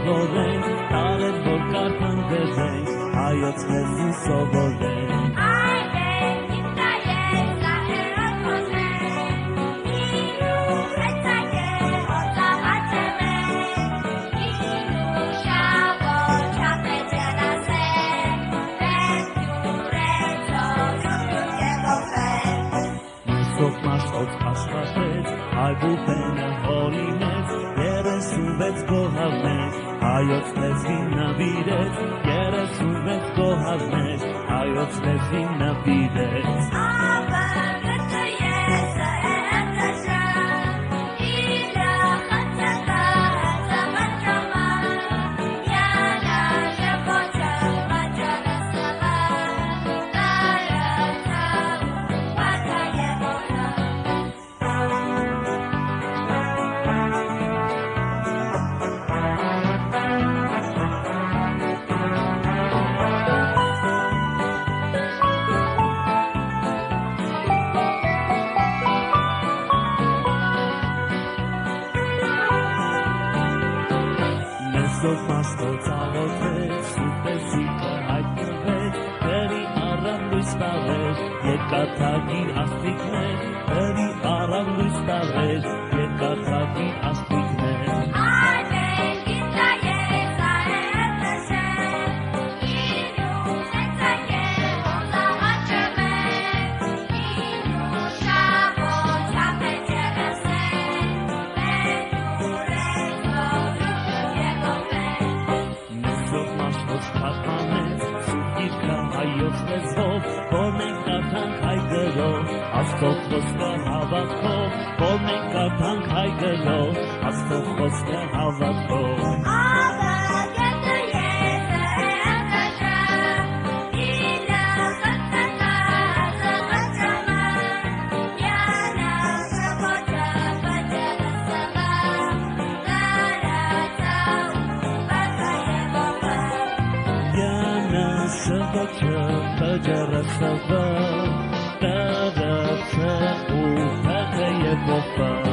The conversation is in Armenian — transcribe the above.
սովորենք, տարեր որ կարդան դերենք, հայոց լեզու սովորենք։ Աշխատեց, այգուբենը հորի մեծ, 36 գոհարներ, հայոց լեզվին նվիրեց, 36 գոհարներ, հայոց լեզվին նվիրեց։ Սով մաստոց աղոթեց, սուպեսիկը հայտնվեց, դերի առավ լույս տավեց, երկաթագի աստիքներ, դերի առավ լույս տավեց, երկաթագի աստիքներ։ Հայոց լեզվով, որ մենք կարդանք հայ գրով, Աստծո խոսքը հավատքով, որ մենք կարդանք հայ գրով, Աստծո խոսքը հավատքով։ Շվաչը, բջարը սվա, դարացը ու փեղը և ողբա